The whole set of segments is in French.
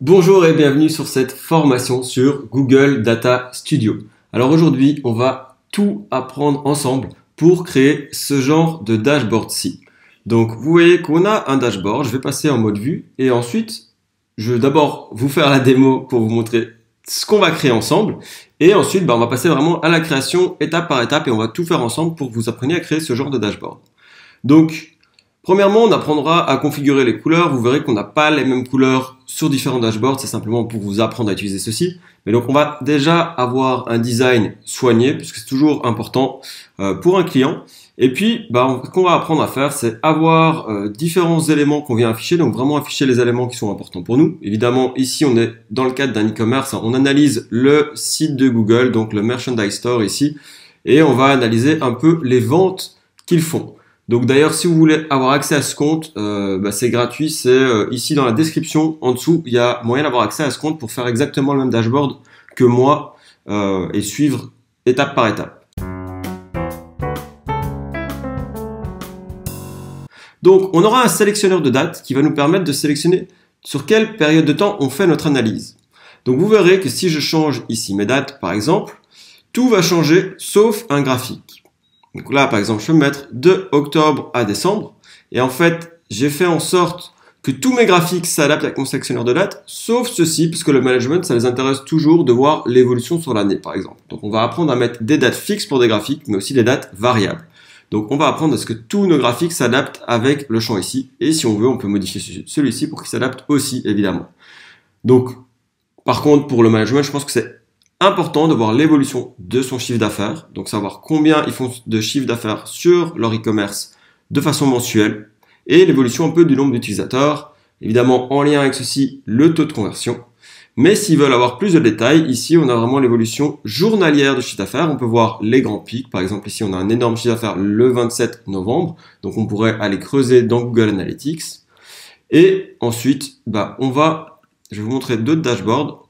Bonjour et bienvenue sur cette formation sur Google Data Studio. Alors aujourd'hui, on va tout apprendre ensemble pour créer ce genre de dashboard-ci. Donc vous voyez qu'on a un dashboard, je vais passer en mode vue et ensuite, je vais d'abord vous faire la démo pour vous montrer ce qu'on va créer ensemble et ensuite, on va passer vraiment à la création étape par étape et on va tout faire ensemble pour que vous appreniez à créer ce genre de dashboard. Donc, premièrement, on apprendra à configurer les couleurs. Vous verrez qu'on n'a pas les mêmes couleurs sur différents dashboards. C'est simplement pour vous apprendre à utiliser ceci. Mais donc, on va déjà avoir un design soigné, puisque c'est toujours important pour un client. Et puis, ce qu'on va apprendre à faire, c'est avoir différents éléments qu'on vient afficher. Donc, vraiment afficher les éléments qui sont importants pour nous. Évidemment, ici, on est dans le cadre d'un e-commerce. On analyse le site de Google, donc le Merchandise Store ici. Et on va analyser un peu les ventes qu'ils font. Donc d'ailleurs, si vous voulez avoir accès à ce compte, c'est gratuit, c'est ici dans la description, en dessous, il y a moyen d'avoir accès à ce compte pour faire exactement le même dashboard que moi et suivre étape par étape. Donc on aura un sélectionneur de date qui va nous permettre de sélectionner sur quelle période de temps on fait notre analyse. Donc vous verrez que si je change ici mes dates par exemple, tout va changer sauf un graphique. Donc là, par exemple, je peux mettre de octobre à décembre. Et en fait, j'ai fait en sorte que tous mes graphiques s'adaptent avec mon sélectionneur de date, sauf ceci, parce que le management, ça les intéresse toujours de voir l'évolution sur l'année, par exemple. Donc, on va apprendre à mettre des dates fixes pour des graphiques, mais aussi des dates variables. Donc, on va apprendre à ce que tous nos graphiques s'adaptent avec le champ ici. Et si on veut, on peut modifier celui-ci pour qu'il s'adapte aussi, évidemment. Donc, par contre, pour le management, je pense que c'est important de voir l'évolution de son chiffre d'affaires, donc savoir combien ils font de chiffre d'affaires sur leur e-commerce de façon mensuelle et l'évolution un peu du nombre d'utilisateurs, évidemment en lien avec ceci le taux de conversion. Mais s'ils veulent avoir plus de détails, ici on a vraiment l'évolution journalière de chiffre d'affaires, on peut voir les grands pics, par exemple ici on a un énorme chiffre d'affaires le 27 novembre, donc on pourrait aller creuser dans Google Analytics et ensuite je vais vous montrer d'autres dashboards.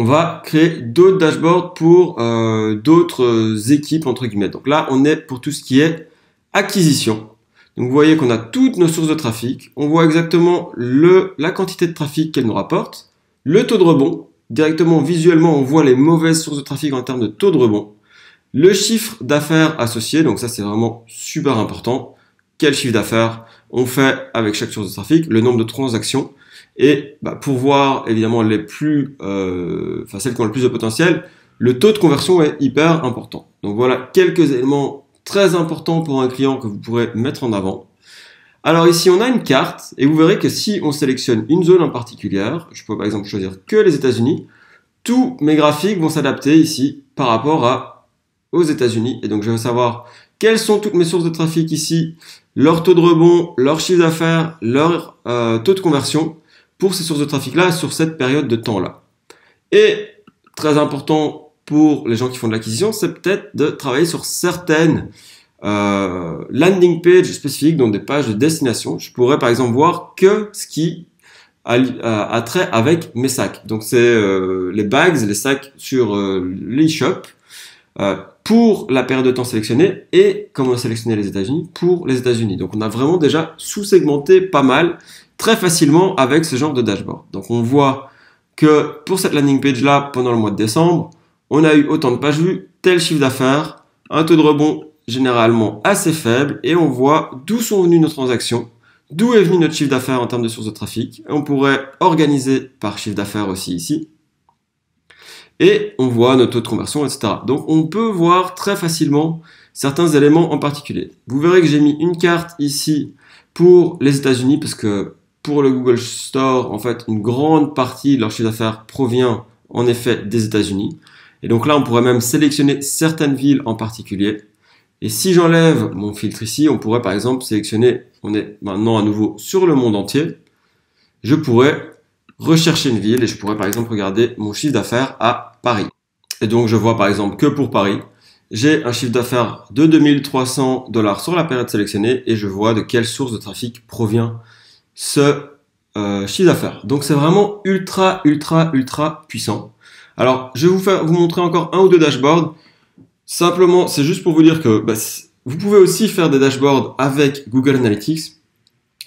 On va créer d'autres dashboards pour d'autres équipes, entre guillemets. Donc là, on est pour tout ce qui est acquisition. Donc vous voyez qu'on a toutes nos sources de trafic. On voit exactement la quantité de trafic qu'elles nous rapportent, le taux de rebond. Directement, visuellement, on voit les mauvaises sources de trafic en termes de taux de rebond. Le chiffre d'affaires associé, donc ça c'est vraiment super important. Quel chiffre d'affaires on fait avec chaque source de trafic, le nombre de transactions. Et pour voir évidemment celles qui ont le plus de potentiel, le taux de conversion est hyper important. Donc voilà quelques éléments très importants pour un client que vous pourrez mettre en avant. Alors ici on a une carte et vous verrez que si on sélectionne une zone en particulier, je peux par exemple choisir que les États-Unis, tous mes graphiques vont s'adapter ici par rapport aux États-Unis. Et donc je veux savoir quelles sont toutes mes sources de trafic ici, leur taux de rebond, leur chiffre d'affaires, leur taux de conversion pour ces sources de trafic-là sur cette période de temps-là. Et très important pour les gens qui font de l'acquisition, c'est peut-être de travailler sur certaines landing pages spécifiques, donc des pages de destination. Je pourrais par exemple voir que ce qui a trait avec mes sacs. Donc c'est les bags, les sacs sur l'e-shop pour la période de temps sélectionnée et comme on a sélectionné les États-Unis pour les États-Unis. Donc on a vraiment déjà sous-segmenté pas mal très facilement avec ce genre de dashboard. Donc on voit que pour cette landing page là, pendant le mois de décembre, on a eu autant de pages vues, tel chiffre d'affaires, un taux de rebond généralement assez faible et on voit d'où sont venues nos transactions, d'où est venu notre chiffre d'affaires en termes de sources de trafic. Et on pourrait organiser par chiffre d'affaires aussi ici. Et on voit notre taux de conversion, etc. Donc on peut voir très facilement certains éléments en particulier. Vous verrez que j'ai mis une carte ici pour les États-Unis parce que pour le Google Store, en fait, une grande partie de leur chiffre d'affaires provient en effet des États-Unis. Et donc là, on pourrait même sélectionner certaines villes en particulier. Et si j'enlève mon filtre ici, on pourrait par exemple sélectionner, on est maintenant à nouveau sur le monde entier. Je pourrais rechercher une ville et je pourrais par exemple regarder mon chiffre d'affaires à Paris. Et donc je vois par exemple que pour Paris, j'ai un chiffre d'affaires de 2300 $ sur la période sélectionnée et je vois de quelle source de trafic provient ce chiffre d'affaires. Donc c'est vraiment ultra puissant. Alors je vais vous montrer encore un ou deux dashboards. Simplement, c'est juste pour vous dire que vous pouvez aussi faire des dashboards avec Google Analytics.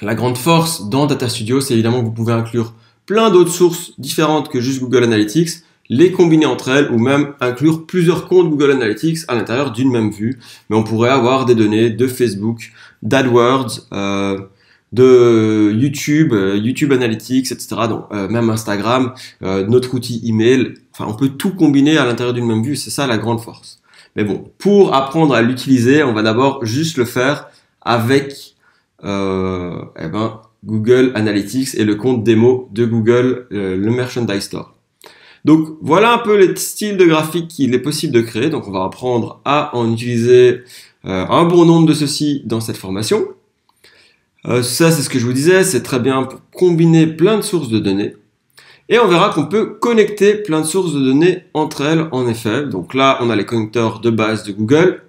La grande force dans Data Studio, c'est évidemment que vous pouvez inclure plein d'autres sources différentes que juste Google Analytics, les combiner entre elles ou même inclure plusieurs comptes Google Analytics à l'intérieur d'une même vue. Mais on pourrait avoir des données de Facebook, d'AdWords, de YouTube, YouTube Analytics, etc. Donc même Instagram, notre outil email. Enfin, on peut tout combiner à l'intérieur d'une même vue. C'est ça la grande force. Mais bon, pour apprendre à l'utiliser, on va d'abord juste le faire avec Google Analytics et le compte démo de Google, le Merchandise Store. Donc voilà un peu les styles de graphiques qu'il est possible de créer. Donc on va apprendre à en utiliser un bon nombre de ceux-ci dans cette formation. Ça c'est ce que je vous disais, c'est très bien pour combiner plein de sources de données. Et on verra qu'on peut connecter plein de sources de données entre elles en effet. Donc là on a les connecteurs de base de Google.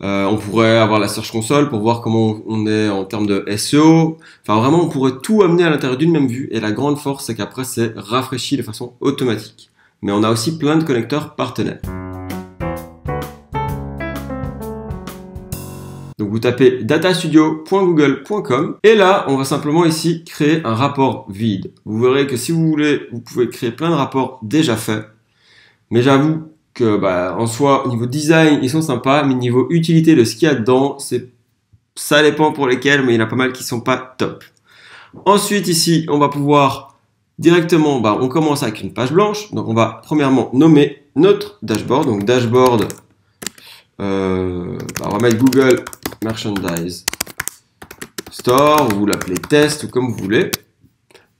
On pourrait avoir la Search Console pour voir comment on est en termes de SEO. Enfin, vraiment, on pourrait tout amener à l'intérieur d'une même vue. Et la grande force, c'est qu'après, c'est rafraîchi de façon automatique. Mais on a aussi plein de connecteurs partenaires. Donc, vous tapez datastudio.google.com. Et là, on va simplement ici créer un rapport vide. Vous verrez que si vous voulez, vous pouvez créer plein de rapports déjà faits. Mais j'avoue que en soi, au niveau design, ils sont sympas, mais niveau utilité de ce qu'il y a dedans, ça dépend pour lesquels, mais il y en a pas mal qui sont pas top. Ensuite, ici, on va pouvoir directement, on commence avec une page blanche. Donc, on va premièrement nommer notre dashboard. Donc, dashboard, on va mettre Google Merchandise Store, vous l'appelez test ou comme vous voulez.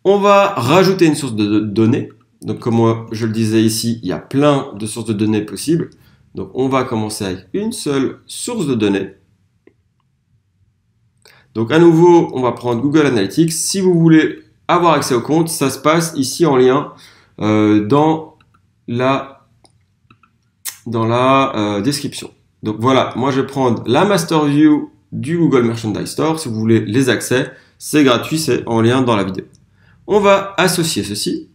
On va rajouter une source de données. Donc, comme je le disais ici, il y a plein de sources de données possibles. Donc, on va commencer avec une seule source de données. Donc, à nouveau, on va prendre Google Analytics. Si vous voulez avoir accès au compte, ça se passe ici en lien dans la description. Donc, voilà, moi, je vais prendre la Master View du Google Merchandise Store. Si vous voulez les accès, c'est gratuit, c'est en lien dans la vidéo. On va associer ceci.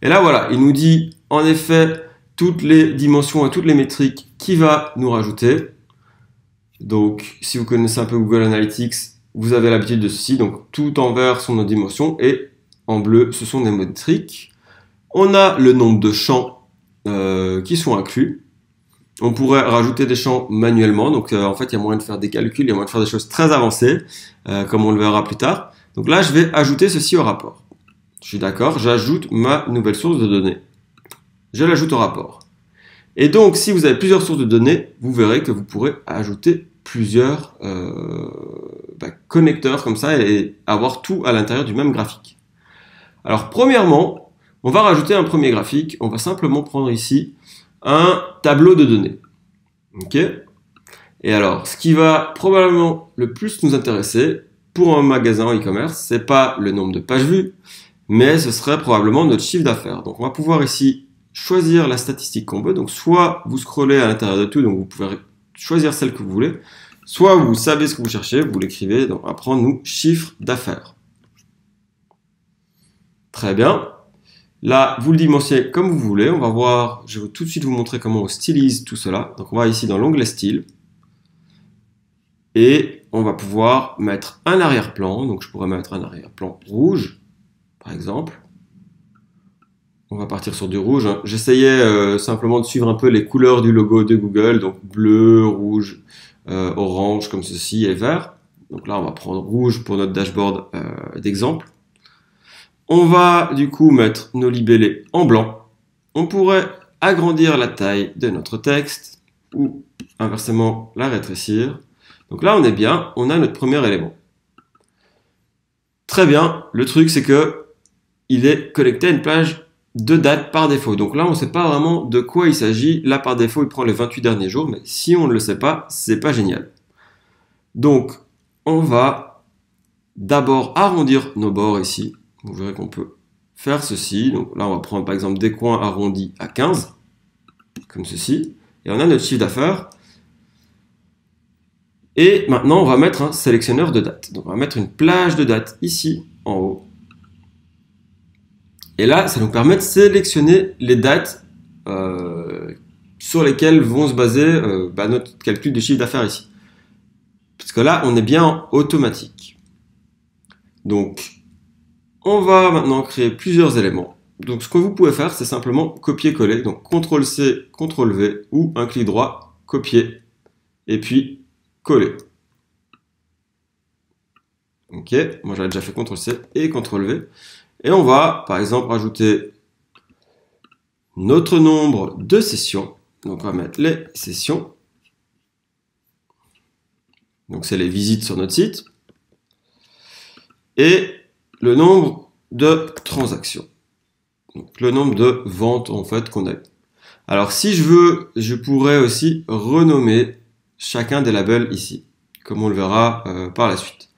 Et là, voilà, il nous dit en effet toutes les dimensions et toutes les métriques qu'il va nous rajouter. Donc, si vous connaissez un peu Google Analytics, vous avez l'habitude de ceci. Donc, tout en vert sont nos dimensions et en bleu, ce sont des métriques. On a le nombre de champs qui sont inclus. On pourrait rajouter des champs manuellement. Donc, en fait, il y a moyen de faire des calculs, il y a moyen de faire des choses très avancées, comme on le verra plus tard. Donc là, je vais ajouter ceci au rapport. Je suis d'accord, j'ajoute ma nouvelle source de données. Je l'ajoute au rapport. Et donc, si vous avez plusieurs sources de données, vous verrez que vous pourrez ajouter plusieurs connecteurs comme ça et avoir tout à l'intérieur du même graphique. Alors, premièrement, on va rajouter un premier graphique. On va simplement prendre ici un tableau de données. OK ? Et alors, ce qui va probablement le plus nous intéresser pour un magasin en e-commerce, c'est pas le nombre de pages vues, mais ce serait probablement notre chiffre d'affaires. Donc, on va pouvoir ici choisir la statistique qu'on veut. Donc, soit vous scrollez à l'intérieur de tout, donc vous pouvez choisir celle que vous voulez, soit vous savez ce que vous cherchez, vous l'écrivez, donc on va prendre nous chiffre d'affaires. Très bien. Là, vous le dimensionnez comme vous voulez. On va voir, je vais tout de suite vous montrer comment on stylise tout cela. Donc, on va ici dans l'onglet style. Et on va pouvoir mettre un arrière-plan. Donc, je pourrais mettre un arrière-plan rouge, par exemple. On va partir sur du rouge. J'essayais simplement de suivre un peu les couleurs du logo de Google. Donc, bleu, rouge, orange, comme ceci, et vert. Donc là, on va prendre rouge pour notre dashboard d'exemple. On va du coup mettre nos libellés en blanc. On pourrait agrandir la taille de notre texte ou inversement la rétrécir. Donc là, on est bien, on a notre premier élément. Très bien, le truc c'est que il est connecté à une page de date par défaut. Donc là, on ne sait pas vraiment de quoi il s'agit. Là, par défaut, il prend les 28 derniers jours, mais si on ne le sait pas, c'est pas génial. Donc, on va d'abord arrondir nos bords ici. Vous verrez qu'on peut faire ceci. Donc là, on va prendre par exemple des coins arrondis à 15, comme ceci. Et on a notre chiffre d'affaires. Et maintenant, on va mettre un sélectionneur de date. Donc on va mettre une plage de date ici, en haut. Et là, ça nous permet de sélectionner les dates sur lesquelles vont se baser notre calcul de chiffre d'affaires ici. Parce que là, on est bien en automatique. Donc, on va maintenant créer plusieurs éléments. Donc, ce que vous pouvez faire, c'est simplement copier-coller. Donc, CTRL-C, CTRL-V ou un clic droit, copier, et puis coller. Ok, moi j'avais déjà fait CTRL-C et CTRL-V. Et on va, par exemple, rajouter notre nombre de sessions. Donc, on va mettre les sessions. Donc, c'est les visites sur notre site. Et le nombre de transactions. Donc, le nombre de ventes, en fait, qu'on a eu. Alors, si je veux, je pourrais aussi renommer chacun des labels ici, comme on le verra par la suite.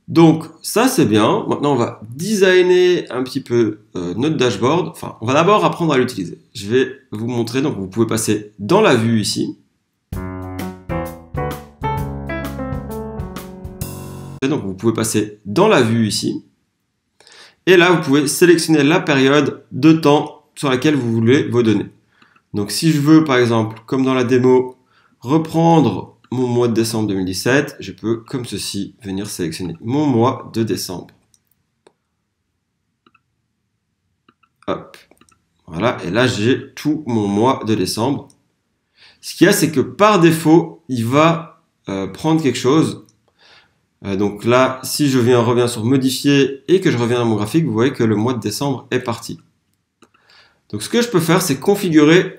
Donc, ça, c'est bien. Maintenant, on va designer un petit peu notre dashboard. Enfin, on va d'abord apprendre à l'utiliser. Je vais vous montrer. Donc, vous pouvez passer dans la vue ici. Donc, vous pouvez passer dans la vue ici. Et là, vous pouvez sélectionner la période de temps sur laquelle vous voulez vos données. Donc, si je veux, par exemple, comme dans la démo, reprendre mon mois de décembre 2017, je peux, comme ceci, venir sélectionner mon mois de décembre. Hop. Voilà, et là, j'ai tout mon mois de décembre. Ce qu'il y a, c'est que par défaut, il va prendre quelque chose. Donc là, si je reviens sur modifier et que je reviens à mon graphique, vous voyez que le mois de décembre est parti. Donc ce que je peux faire, c'est configurer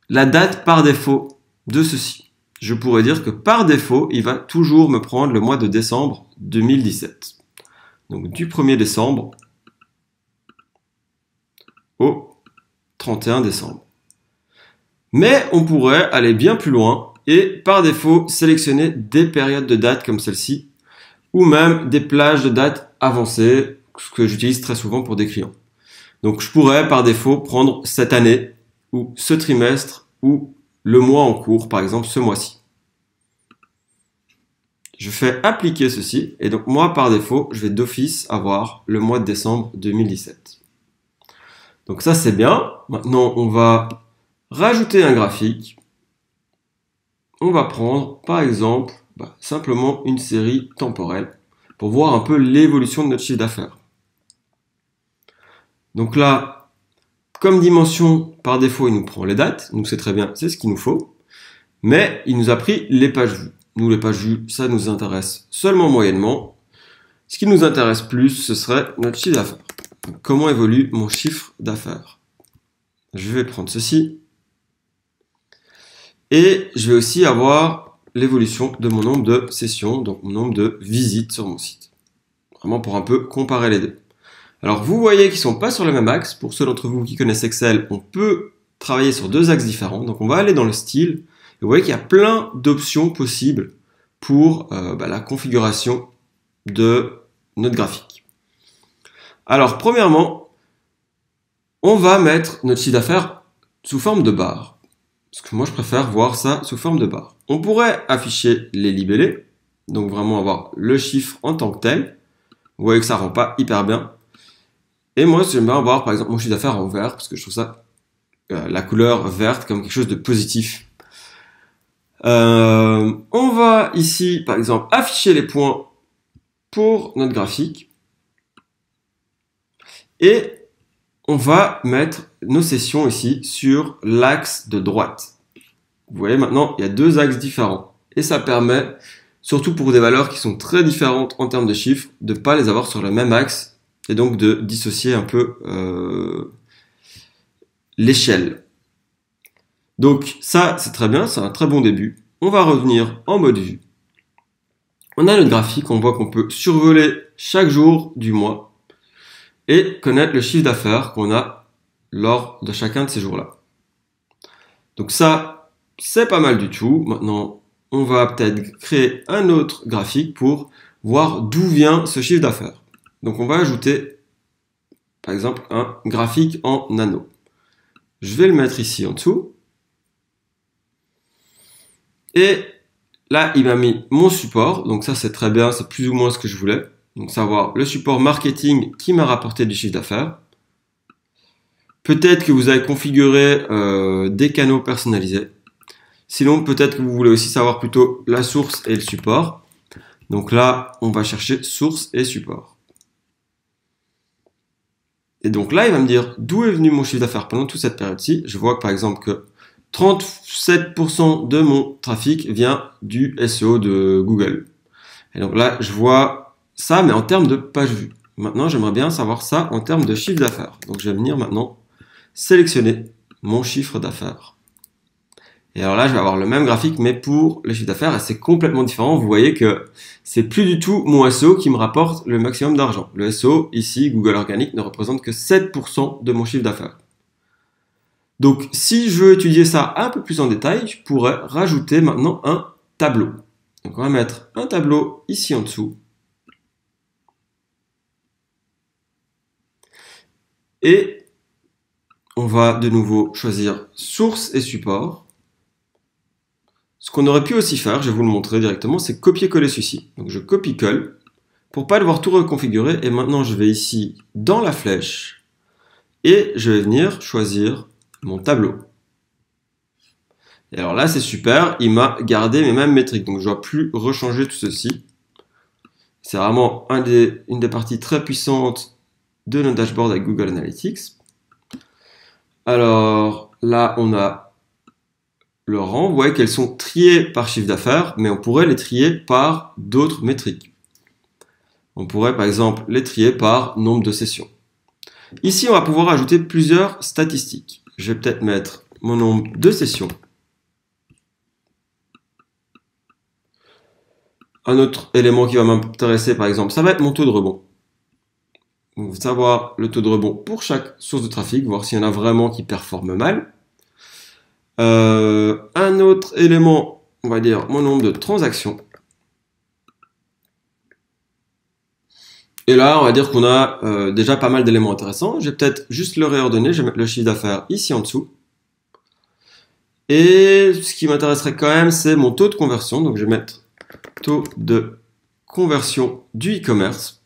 la date par défaut de ceci. Je pourrais dire que par défaut, il va toujours me prendre le mois de décembre 2017. Donc du 1er décembre au 31 décembre. Mais on pourrait aller bien plus loin et par défaut sélectionner des périodes de date comme celle-ci ou même des plages de date avancées, ce que j'utilise très souvent pour des clients. Donc je pourrais par défaut prendre cette année ou ce trimestre ou le mois en cours, par exemple ce mois-ci. Je fais appliquer ceci et donc moi par défaut, je vais d'office avoir le mois de décembre 2017. Donc ça c'est bien. Maintenant on va rajouter un graphique. On va prendre par exemple simplement une série temporelle pour voir un peu l'évolution de notre chiffre d'affaires. Donc là, comme dimension, par défaut, il nous prend les dates. Donc c'est très bien, c'est ce qu'il nous faut. Mais il nous a pris les pages vues. Nous, les pages vues, ça nous intéresse seulement moyennement. Ce qui nous intéresse plus, ce serait notre chiffre d'affaires. Comment évolue mon chiffre d'affaires? Je vais prendre ceci. Et je vais aussi avoir l'évolution de mon nombre de sessions, donc mon nombre de visites sur mon site. Vraiment pour un peu comparer les deux. Alors vous voyez qu'ils ne sont pas sur le même axe. Pour ceux d'entre vous qui connaissent Excel, on peut travailler sur deux axes différents. Donc on va aller dans le style. Et vous voyez qu'il y a plein d'options possibles pour la configuration de notre graphique. Alors premièrement, on va mettre notre chiffre d'affaires sous forme de barre. Parce que moi je préfère voir ça sous forme de barre. On pourrait afficher les libellés. Donc vraiment avoir le chiffre en tant que tel. Vous voyez que ça rend pas hyper bien. Et moi, j'aime bien avoir, par exemple, mon chiffre d'affaires en vert, parce que je trouve ça, la couleur verte, comme quelque chose de positif. On va ici, par exemple, afficher les points pour notre graphique. Et on va mettre nos sessions ici sur l'axe de droite. Vous voyez, maintenant, il y a deux axes différents. Et ça permet, surtout pour des valeurs qui sont très différentes en termes de chiffres, de ne pas les avoir sur le même axe. Et donc de dissocier un peu l'échelle. Donc ça, c'est très bien, c'est un très bon début. On va revenir en mode vue. On a notre graphique, on voit qu'on peut survoler chaque jour du mois et connaître le chiffre d'affaires qu'on a lors de chacun de ces jours-là. Donc ça, c'est pas mal du tout. Maintenant, on va peut-être créer un autre graphique pour voir d'où vient ce chiffre d'affaires. Donc on va ajouter, par exemple, un graphique en nano. Je vais le mettre ici en dessous. Et là, il m'a mis mon support. Donc ça, c'est très bien, c'est plus ou moins ce que je voulais. Donc savoir le support marketing qui m'a rapporté du chiffre d'affaires. Peut-être que vous avez configuré des canaux personnalisés. Sinon, peut-être que vous voulez aussi savoir plutôt la source et le support. Donc là, on va chercher source et support. Et donc là, il va me dire d'où est venu mon chiffre d'affaires pendant toute cette période-ci. Je vois que par exemple que 37% de mon trafic vient du SEO de Google. Et donc là, je vois ça, mais en termes de page vue. Maintenant, j'aimerais bien savoir ça en termes de chiffre d'affaires. Donc je vais venir maintenant sélectionner mon chiffre d'affaires. Et alors là, je vais avoir le même graphique, mais pour le chiffre d'affaires, et c'est complètement différent. Vous voyez que c'est plus du tout mon SEO qui me rapporte le maximum d'argent. Le SEO, ici, Google Organic, ne représente que 7% de mon chiffre d'affaires. Donc, si je veux étudier ça un peu plus en détail, je pourrais rajouter maintenant un tableau. Donc, on va mettre un tableau ici en dessous. Et on va de nouveau choisir source et support. Ce qu'on aurait pu aussi faire, je vais vous le montrer directement, c'est copier-coller ceci. Donc je copie-colle pour pas devoir tout reconfigurer. Et maintenant, je vais ici dans la flèche et je vais venir choisir mon tableau. Et alors là, c'est super, il m'a gardé mes mêmes métriques. Donc je ne dois plus rechanger tout ceci. C'est vraiment une des parties très puissantes de notre dashboard avec Google Analytics. Alors là, on a le rang, vous voyez qu'elles sont triées par chiffre d'affaires, mais on pourrait les trier par d'autres métriques. On pourrait par exemple les trier par nombre de sessions. Ici, on va pouvoir ajouter plusieurs statistiques. Je vais peut-être mettre mon nombre de sessions. Un autre élément qui va m'intéresser, par exemple, ça va être mon taux de rebond. Donc, savoir le taux de rebond pour chaque source de trafic, voir s'il y en a vraiment qui performent mal. Un autre élément, on va dire mon nombre de transactions. Et là, on va dire qu'on a déjà pas mal d'éléments intéressants. Je vais peut-être juste le réordonner. Je vais mettre le chiffre d'affaires ici en dessous. Et ce qui m'intéresserait quand même, c'est mon taux de conversion. Donc, je vais mettre taux de conversion du e-commerce.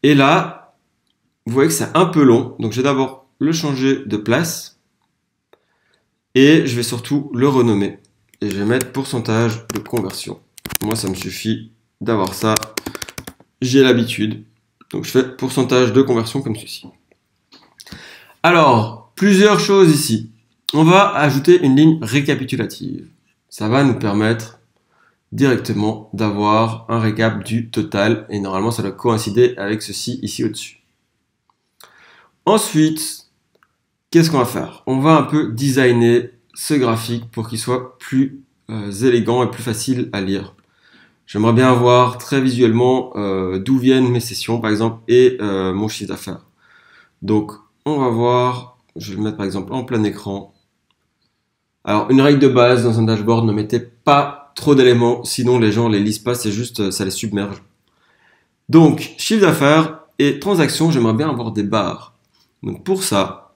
Et là, vous voyez que c'est un peu long. Donc, je vais d'abord le changer de place. Et je vais surtout le renommer. Et je vais mettre pourcentage de conversion. Moi, ça me suffit d'avoir ça. J'ai l'habitude. Donc, je fais pourcentage de conversion comme ceci. Alors, plusieurs choses ici. On va ajouter une ligne récapitulative. Ça va nous permettre directement d'avoir un récap du total. Et normalement, ça doit coïncider avec ceci ici au-dessus. Ensuite, qu'est-ce qu'on va faire? On va un peu designer ce graphique pour qu'il soit plus élégant et plus facile à lire. J'aimerais bien voir très visuellement d'où viennent mes sessions, par exemple, et mon chiffre d'affaires. Donc, on va voir, je vais le mettre par exemple en plein écran. Alors, une règle de base dans un dashboard, ne mettez pas trop d'éléments, sinon les gens les lisent pas, c'est juste, ça les submerge. Donc, chiffre d'affaires et transactions, j'aimerais bien avoir des barres. Donc, pour ça,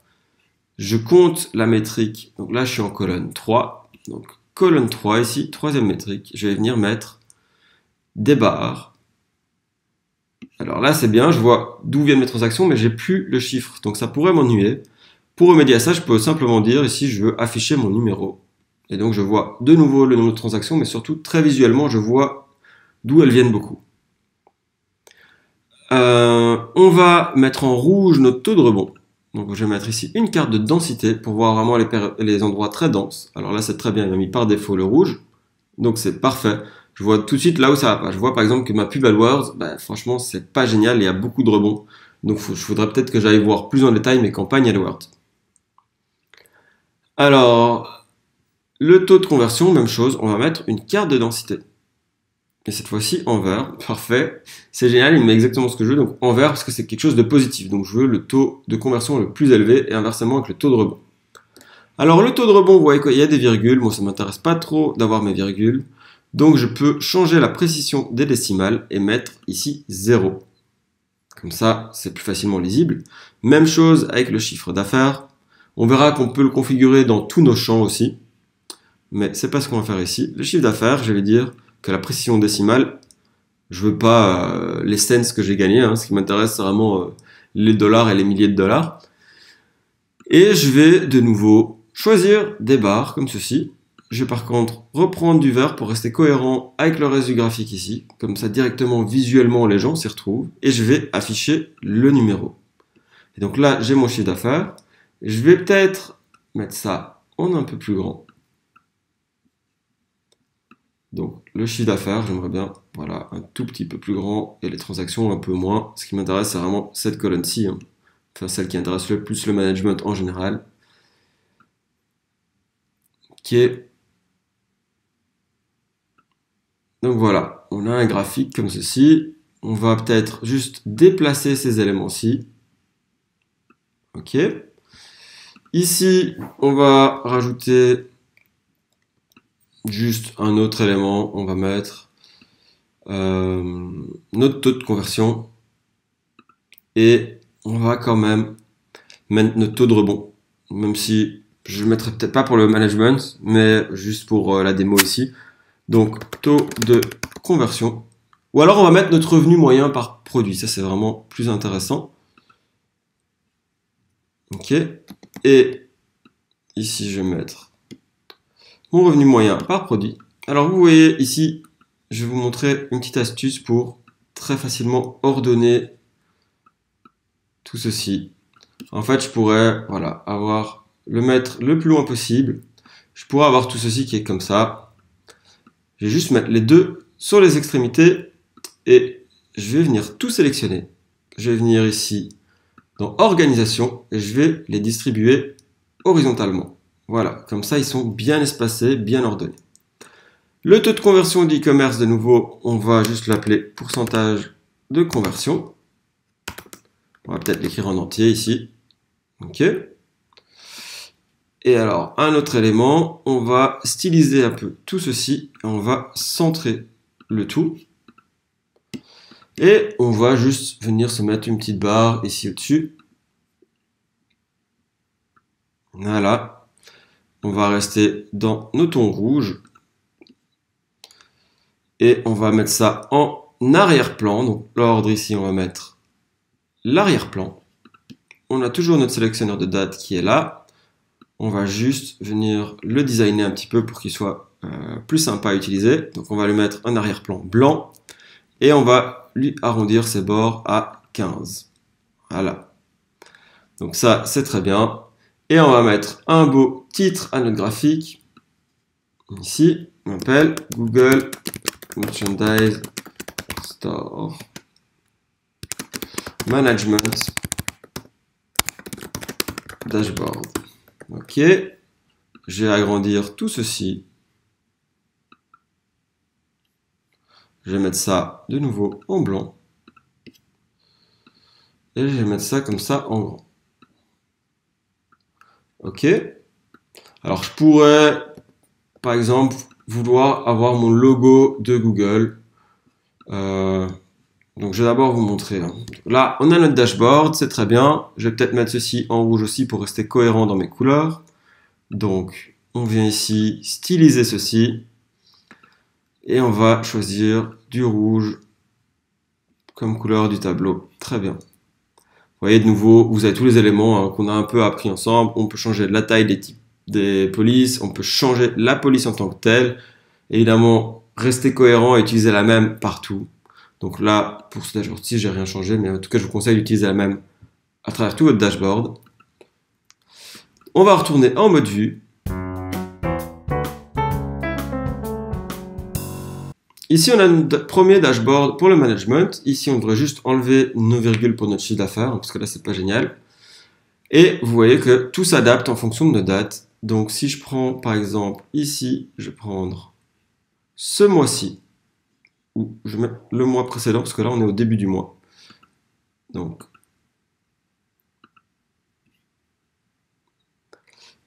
je compte la métrique. Donc là, je suis en colonne 3. Donc, colonne 3 ici, troisième métrique. Je vais venir mettre des barres. Alors là, c'est bien, je vois d'où viennent mes transactions, mais j'ai plus le chiffre. Donc, ça pourrait m'ennuyer. Pour remédier à ça, je peux simplement dire ici, je veux afficher mon numéro. Et donc, je vois de nouveau le nombre de transactions, mais surtout, très visuellement, je vois d'où elles viennent beaucoup. On va mettre en rouge notre taux de rebond. Donc, je vais mettre ici une carte de densité pour voir vraiment les endroits très denses. Alors là, c'est très bien, il m'a mis par défaut le rouge. Donc, c'est parfait. Je vois tout de suite là où ça va pas. Je vois par exemple que ma pub AdWords, franchement, c'est pas génial, il y a beaucoup de rebonds. Donc, je voudrais peut-être que j'aille voir plus en détail mes campagnes AdWords. Alors, le taux de conversion, même chose, on va mettre une carte de densité. Et cette fois-ci en vert, parfait. C'est génial, il me met exactement ce que je veux, donc en vert parce que c'est quelque chose de positif. Donc je veux le taux de conversion le plus élevé et inversement avec le taux de rebond. Alors le taux de rebond, vous voyez qu'il y a des virgules. Moi, ça ne m'intéresse pas trop d'avoir mes virgules. Donc je peux changer la précision des décimales et mettre ici 0. Comme ça, c'est plus facilement lisible. Même chose avec le chiffre d'affaires. On verra qu'on peut le configurer dans tous nos champs aussi. Mais c'est pas ce qu'on va faire ici. Le chiffre d'affaires, je vais dire que la précision décimale, je veux pas les cents que j'ai gagnés. Ce qui m'intéresse, c'est vraiment les dollars et les milliers de dollars. Et je vais de nouveau choisir des barres comme ceci. je vais par contre reprendre du vert pour rester cohérent avec le reste du graphique ici. Comme ça, directement, visuellement, les gens s'y retrouvent. Et je vais afficher le numéro. Et donc là, j'ai mon chiffre d'affaires. Je vais peut-être mettre ça en un peu plus grand. Donc le chiffre d'affaires, j'aimerais bien, voilà, un tout petit peu plus grand et les transactions un peu moins. Ce qui m'intéresse, c'est vraiment cette colonne-ci, hein. Enfin celle qui intéresse le plus le management en général, qui est... Donc voilà, on a un graphique comme ceci. On va peut-être juste déplacer ces éléments-ci. Ok. Ici, on va rajouter juste un autre élément. On va mettre notre taux de conversion. Et on va quand même mettre notre taux de rebond. Même si je ne le mettrai peut-être pas pour le management, mais juste pour la démo ici. Donc, taux de conversion. Ou alors, on va mettre notre revenu moyen par produit. Ça, c'est vraiment plus intéressant. Ok. Et ici, je vais mettre mon revenu moyen par produit. Alors, vous voyez ici, je vais vous montrer une petite astuce pour très facilement ordonner tout ceci. En fait, je pourrais, voilà, le mettre le plus loin possible. Je pourrais avoir tout ceci qui est comme ça. Je vais juste mettre les deux sur les extrémités et je vais venir tout sélectionner. Je vais venir ici dans organisation et je vais les distribuer horizontalement. Voilà, comme ça ils sont bien espacés, bien ordonnés. Le taux de conversion d'e-commerce, de nouveau, on va juste l'appeler pourcentage de conversion. On va peut-être l'écrire en entier ici. Ok. Et alors, un autre élément, on va styliser un peu tout ceci. Et on va centrer le tout. Et on va juste venir se mettre une petite barre ici au-dessus. Voilà. On va rester dans nos tons rouges. Et on va mettre ça en arrière-plan. Donc l'ordre ici, on va mettre l'arrière-plan. On a toujours notre sélectionneur de date qui est là. On va juste venir le designer un petit peu pour qu'il soit plus sympa à utiliser. Donc on va lui mettre un arrière-plan blanc. Et on va lui arrondir ses bords à 15. Voilà. Donc ça, c'est très bien. Et on va mettre un beau titre à notre graphique. Ici, on appelle Google Merchandise Store Management Dashboard. Ok. Je vais agrandir tout ceci. Je vais mettre ça de nouveau en blanc. Et je vais mettre ça comme ça en grand. Ok. Alors je pourrais, par exemple, vouloir avoir mon logo de Google. Donc je vais d'abord vous montrer. Là, on a notre dashboard, c'est très bien. Je vais peut-être mettre ceci en rouge aussi pour rester cohérent dans mes couleurs. Donc on vient ici styliser ceci. Et on va choisir du rouge comme couleur du tableau. Très bien. Vous voyez de nouveau, vous avez tous les éléments qu'on a un peu appris ensemble. On peut changer la taille des types des polices, on peut changer la police en tant que telle. Évidemment, rester cohérent et utiliser la même partout. Donc là, pour ce dashboard-ci, j'ai rien changé, mais en tout cas, je vous conseille d'utiliser la même à travers tout votre dashboard. On va retourner en mode vue. Ici, on a notre premier dashboard pour le management. Ici, on devrait juste enlever nos virgules pour notre chiffre d'affaires, parce que là, c'est pas génial. Et vous voyez que tout s'adapte en fonction de nos dates. Donc, si je prends, par exemple, ici, je vais prendre ce mois-ci, ou je mets le mois précédent, parce que là, on est au début du mois. Donc,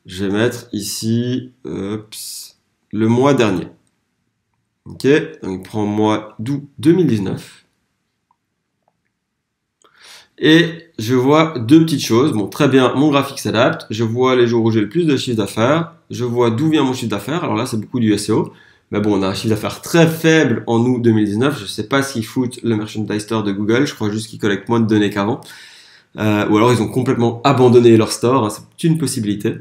je vais mettre ici, le mois dernier. Ok, donc il prend mois d'août 2019. Et je vois deux petites choses. Bon, très bien, mon graphique s'adapte. Je vois les jours où j'ai le plus de chiffre d'affaires. Je vois d'où vient mon chiffre d'affaires. Alors là, c'est beaucoup du SEO. Mais bon, on a un chiffre d'affaires très faible en août 2019. Je ne sais pas s'ils foutent le Merchandise Store de Google. Je crois juste qu'ils collectent moins de données qu'avant. Ou alors, ils ont complètement abandonné leur store. C'est une possibilité.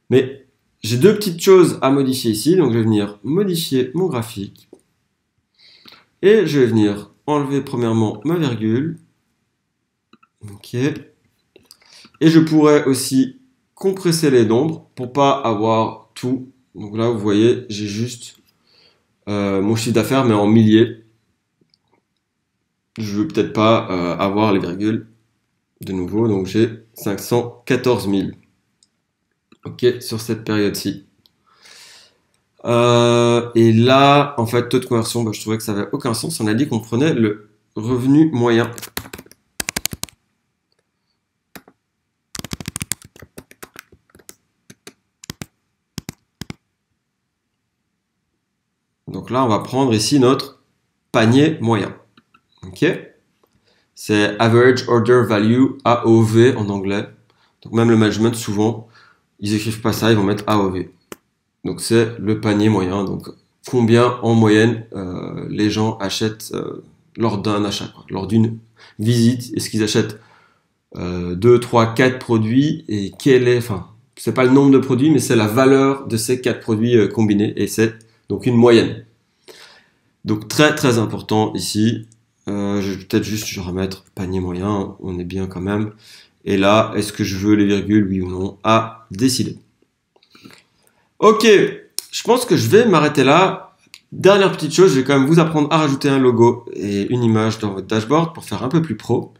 Mais j'ai deux petites choses à modifier ici. Donc je vais venir modifier mon graphique. Et je vais venir enlever premièrement ma virgule. Ok. Et je pourrais aussi compresser les nombres pour pas avoir tout. Donc là, vous voyez, j'ai juste mon chiffre d'affaires, mais en milliers. Je veux peut-être pas avoir les virgules de nouveau. Donc j'ai 514 000. Ok, sur cette période-ci. Et là, en fait, taux de conversion, bah, je trouvais que ça avait aucun sens. On a dit qu'on prenait le revenu moyen. Donc là, on va prendre ici notre panier moyen. Ok? C'est Average Order Value, AOV en anglais. Donc même le management, souvent, ils écrivent pas ça, ils vont mettre AOV. Donc c'est le panier moyen. Donc combien en moyenne les gens achètent lors d'un achat, quoi, lors d'une visite. Est-ce qu'ils achètent 2, 3, 4 produits et quel est, enfin, c'est pas le nombre de produits, mais c'est la valeur de ces 4 produits combinés et c'est donc une moyenne. Donc très très important ici. Je vais peut-être juste remettre panier moyen, on est bien quand même. Et là, est-ce que je veux les virgules, oui ou non, à décider. Ok, je pense que je vais m'arrêter là. Dernière petite chose, je vais quand même vous apprendre à rajouter un logo et une image dans votre dashboard pour faire un peu plus pro.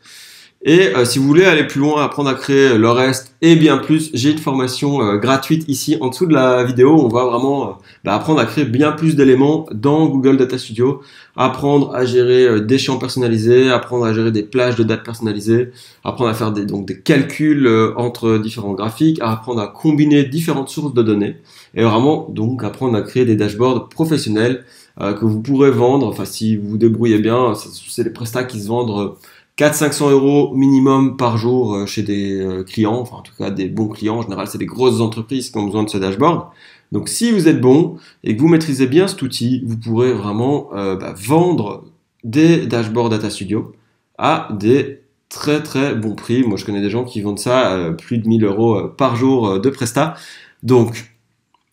Et si vous voulez aller plus loin, apprendre à créer le reste et bien plus, j'ai une formation gratuite ici en dessous de la vidéo. On va vraiment apprendre à créer bien plus d'éléments dans Google Data Studio, apprendre à gérer des champs personnalisés, apprendre à gérer des plages de dates personnalisées, apprendre à faire des calculs entre différents graphiques, apprendre à combiner différentes sources de données et vraiment donc apprendre à créer des dashboards professionnels que vous pourrez vendre. Enfin, si vous vous débrouillez bien, c'est des prestats qui se vendent 400-500 € minimum par jour chez des clients, enfin en tout cas des bons clients. En général, c'est des grosses entreprises qui ont besoin de ce dashboard. Donc si vous êtes bon et que vous maîtrisez bien cet outil, vous pourrez vraiment vendre des dashboards Data Studio à des très très bons prix. Moi, je connais des gens qui vendent ça plus de 1000 € par jour de prestat. Donc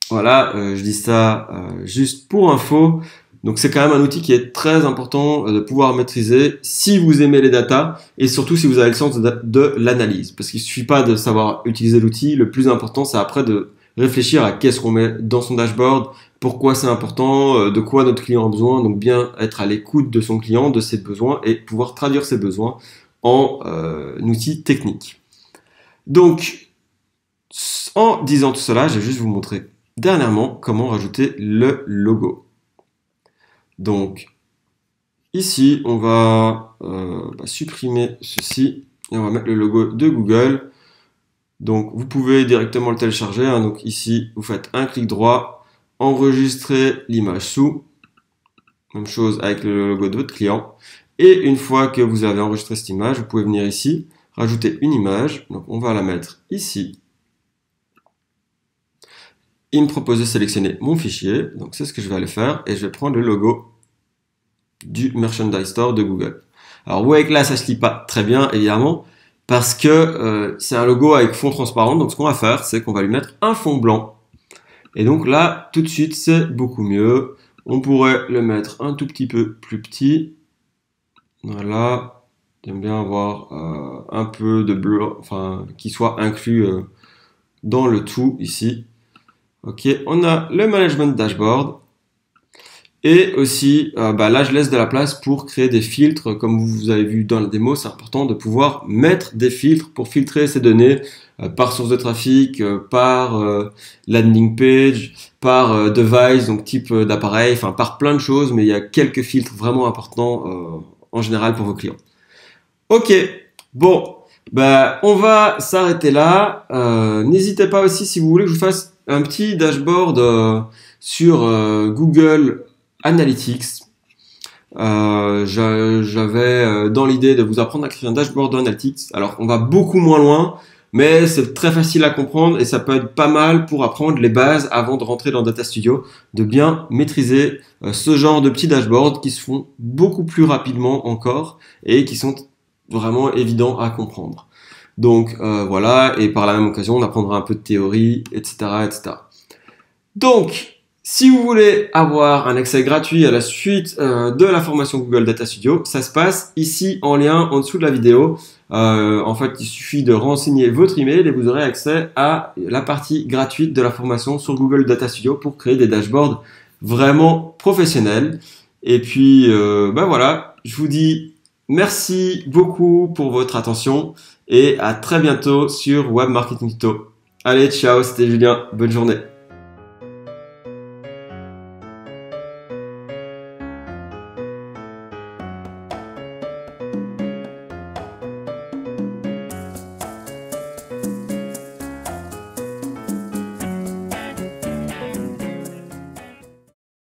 voilà, je dis ça juste pour info. Donc c'est quand même un outil qui est très important de pouvoir maîtriser si vous aimez les datas et surtout si vous avez le sens de l'analyse. Parce qu'il ne suffit pas de savoir utiliser l'outil, le plus important c'est après de réfléchir à qu'est-ce qu'on met dans son dashboard, pourquoi c'est important, de quoi notre client a besoin, donc bien être à l'écoute de son client, de ses besoins et pouvoir traduire ses besoins en outil technique. Donc en disant tout cela, je vais juste vous montrer dernièrement comment rajouter le logo. Donc, ici, on va supprimer ceci et on va mettre le logo de Google. Donc, vous pouvez directement le télécharger. Hein. Donc, ici, vous faites un clic droit, enregistrer l'image sous. Même chose avec le logo de votre client. Et une fois que vous avez enregistré cette image, vous pouvez venir ici, rajouter une image. Donc, on va la mettre ici. Il me propose de sélectionner mon fichier, donc c'est ce que je vais aller faire, et je vais prendre le logo du Merchandise Store de Google. Alors vous voyez que là ça se lit pas très bien évidemment, parce que c'est un logo avec fond transparent, donc ce qu'on va faire c'est qu'on va lui mettre un fond blanc, et donc là tout de suite c'est beaucoup mieux. On pourrait le mettre un tout petit peu plus petit, voilà, j'aime bien avoir un peu de bleu, enfin qui soit inclus dans le tout ici. Ok, on a le management dashboard et aussi là je laisse de la place pour créer des filtres comme vous avez vu dans la démo. C'est important de pouvoir mettre des filtres pour filtrer ces données par source de trafic, par landing page, par device, donc type d'appareil, enfin par plein de choses, mais il y a quelques filtres vraiment importants en général pour vos clients. Ok, bon, on va s'arrêter là. N'hésitez pas aussi si vous voulez que je vous fasse un petit dashboard sur Google Analytics. J'avais dans l'idée de vous apprendre à créer un dashboard d'Analytics. Alors, on va beaucoup moins loin, mais c'est très facile à comprendre et ça peut être pas mal pour apprendre les bases avant de rentrer dans Data Studio, de bien maîtriser ce genre de petits dashboards qui se font beaucoup plus rapidement encore et qui sont vraiment évidents à comprendre. Donc voilà, et par la même occasion, on apprendra un peu de théorie, etc., etc. Donc, si vous voulez avoir un accès gratuit à la suite de la formation Google Data Studio, ça se passe ici en lien en dessous de la vidéo. En fait, il suffit de renseigner votre email et vous aurez accès à la partie gratuite de la formation sur Google Data Studio pour créer des dashboards vraiment professionnels. Et puis, voilà, je vous dis merci beaucoup pour votre attention et à très bientôt sur Web Marketing Tuto. Allez, ciao, c'était Julien, bonne journée.